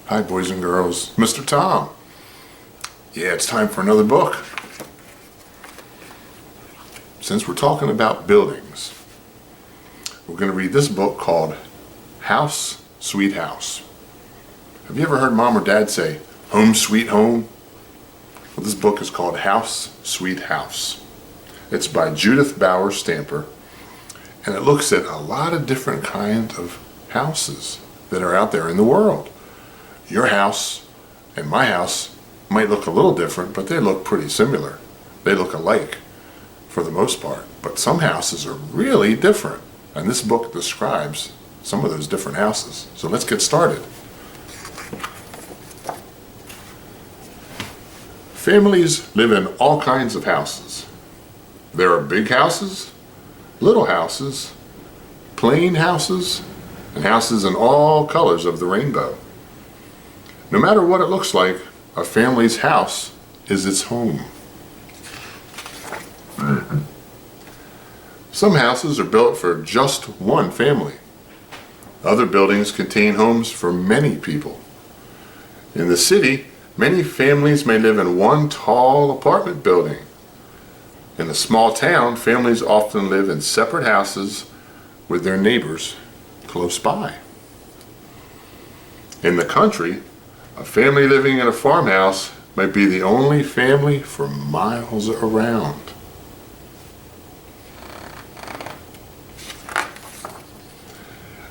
Hi, boys and girls. Mr. Tom. Yeah, it's time for another book. Since we're talking about buildings, we're going to read this book called House, Sweet House. Have you ever heard mom or dad say, home sweet home? Well, this book is called House, Sweet House. It's by Judith Bauer Stamper, and it looks at a lot of different kinds of houses that are out there in the world. Your house and my house might look a little different, but they look pretty similar. They look alike for the most part, but some houses are really different, and this book describes some of those different houses. So let's get started. Families live in all kinds of houses. There are big houses, little houses, plain houses, and houses in all colors of the rainbow. No matter what it looks like, a family's house is its home. Some houses are built for just one family. Other buildings contain homes for many people. In the city, many families may live in one tall apartment building. In a small town, families often live in separate houses with their neighbors close by. In the country, a family living in a farmhouse might be the only family for miles around.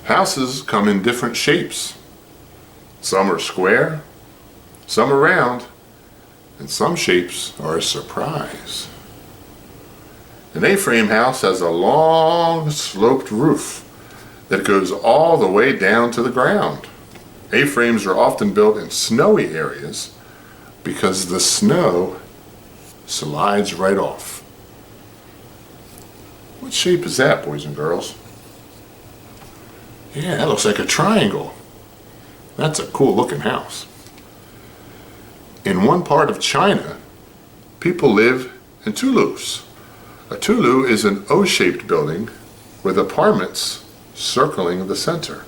Houses come in different shapes. Some are square, some are round, and some shapes are a surprise. An A-frame house has a long sloped roof that goes all the way down to the ground. A-frames are often built in snowy areas because the snow slides right off. What shape is that, boys and girls? Yeah, that looks like a triangle. That's a cool looking house. In one part of China, people live in tulus. A tulu is an O-shaped building with apartments circling the center.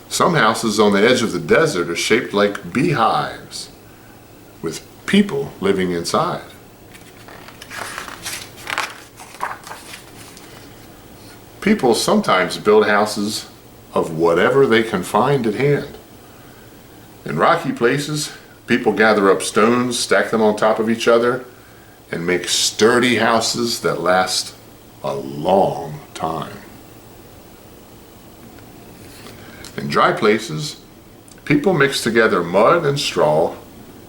Some houses on the edge of the desert are shaped like beehives, with people living inside. People sometimes build houses of whatever they can find at hand. In rocky places, people gather up stones, stack them on top of each other, and make sturdy houses that last a long time. In dry places, people mix together mud and straw,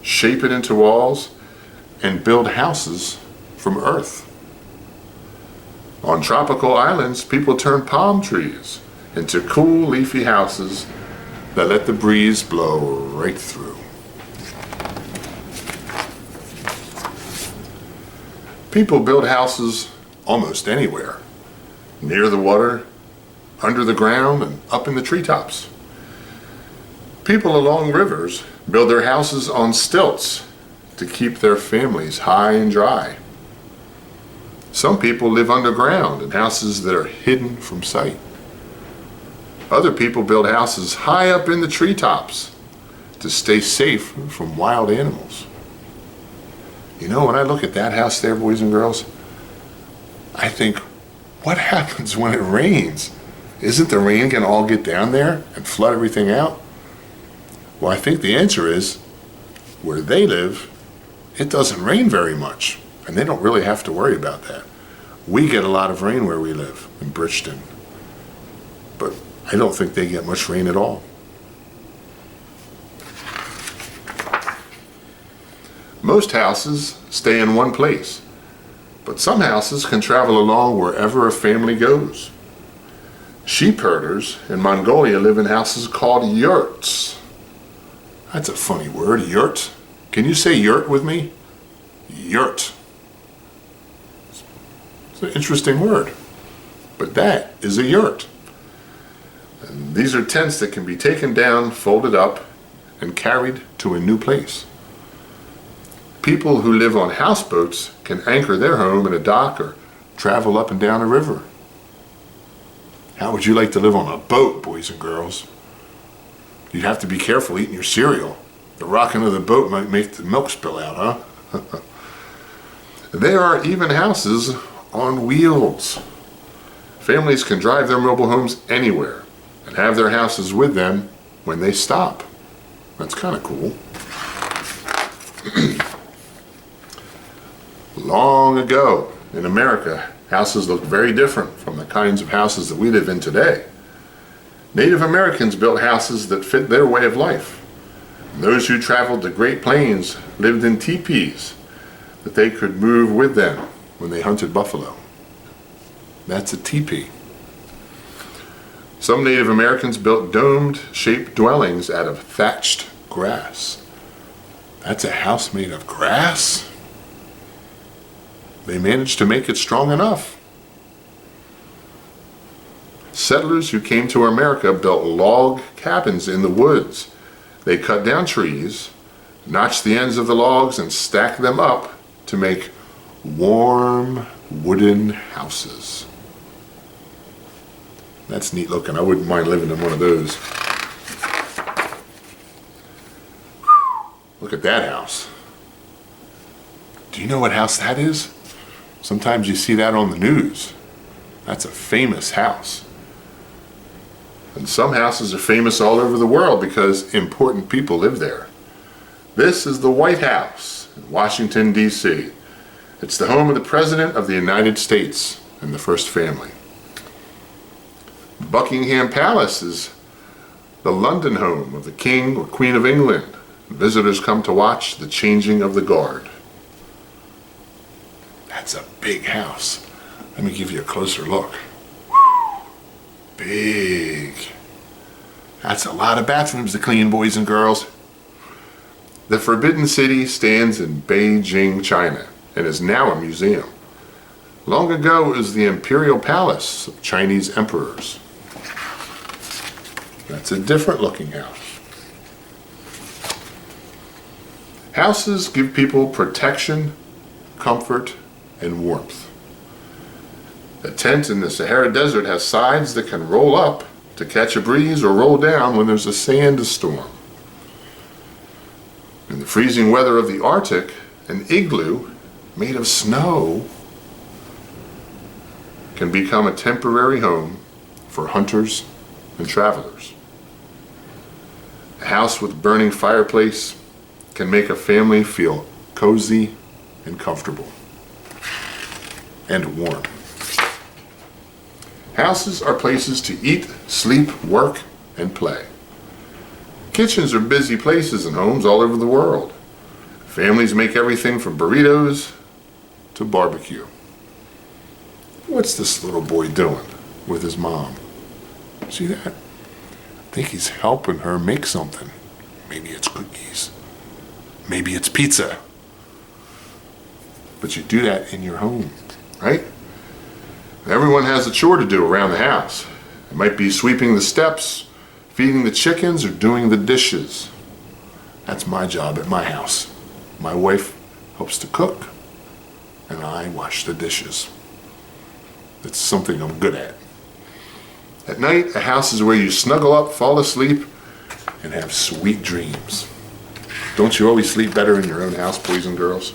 shape it into walls, and build houses from earth. On tropical islands, people turn palm trees into cool leafy houses that let the breeze blow right through. People build houses almost anywhere, near the water, under the ground, and up in the treetops. People along rivers build their houses on stilts to keep their families high and dry. Some people live underground in houses that are hidden from sight. Other people build houses high up in the treetops to stay safe from wild animals. You know, when I look at that house there, boys and girls, I think, what happens when it rains? Isn't the rain going to all get down there and flood everything out? Well, I think the answer is, where they live, it doesn't rain very much, and they don't really have to worry about that. We get a lot of rain where we live, in Bridgeton, but I don't think they get much rain at all. Most houses stay in one place, but some houses can travel along wherever a family goes. Sheep herders in Mongolia live in houses called yurts. That's a funny word, yurt. Can you say yurt with me? Yurt. It's an interesting word, but that is a yurt. And these are tents that can be taken down, folded up, and carried to a new place. People who live on houseboats can anchor their home in a dock or travel up and down a river. How would you like to live on a boat, boys and girls? You'd have to be careful eating your cereal. The rocking of the boat might make the milk spill out, huh? There are even houses on wheels. Families can drive their mobile homes anywhere and have their houses with them when they stop. That's kind of cool. Long ago in America, houses looked very different from the kinds of houses that we live in today. Native Americans built houses that fit their way of life. And those who traveled the Great Plains lived in teepees that they could move with them when they hunted buffalo. That's a teepee. Some Native Americans built domed-shaped dwellings out of thatched grass. That's a house made of grass? They managed to make it strong enough. Settlers who came to America built log cabins in the woods. They cut down trees, notched the ends of the logs, and stacked them up to make warm wooden houses. That's neat looking. I wouldn't mind living in one of those. Look at that house. Do you know what house that is? Sometimes you see that on the news. That's a famous house. And some houses are famous all over the world because important people live there. This is the White House in Washington, D.C. It's the home of the President of the United States and the First Family. Buckingham Palace is the London home of the King or Queen of England. Visitors come to watch the changing of the guard. That's a big house. Let me give you a closer look. Big. That's a lot of bathrooms to clean, boys and girls. The Forbidden City stands in Beijing, China, and is now a museum. Long ago, it was the imperial palace of Chinese emperors. That's a different looking house. Houses give people protection, comfort, and warmth. A tent in the Sahara Desert has sides that can roll up to catch a breeze or roll down when there's a sandstorm. In the freezing weather of the Arctic, an igloo made of snow can become a temporary home for hunters and travelers. A house with burning fireplace can make a family feel cozy and comfortable and warm. Houses are places to eat, sleep, work, and play. Kitchens are busy places in homes all over the world. Families make everything from burritos to barbecue. What's this little boy doing with his mom? See that? I think he's helping her make something. Maybe it's cookies. Maybe it's pizza. But you do that in your home, right? Everyone has a chore to do around the house. It might be sweeping the steps, feeding the chickens, or doing the dishes. That's my job at my house. My wife helps to cook, and I wash the dishes. It's something I'm good at. At night, a house is where you snuggle up, fall asleep, and have sweet dreams. Don't you always sleep better in your own house, boys and girls?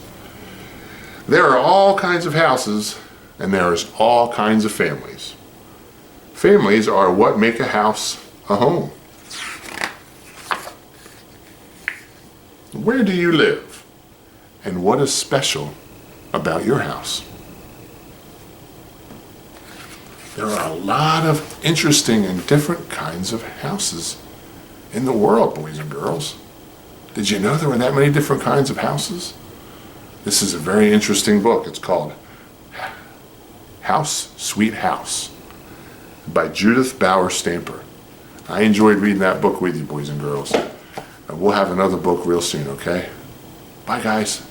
There are all kinds of houses, and there's all kinds of families. Families are what make a house a home. Where do you live? And what is special about your house? There are a lot of interesting and different kinds of houses in the world, boys and girls. Did you know there were that many different kinds of houses? This is a very interesting book. It's called House, Sweet House by Judith Bauer Stamper. I enjoyed reading that book with you, boys and girls. And we'll have another book real soon, okay? Bye, guys.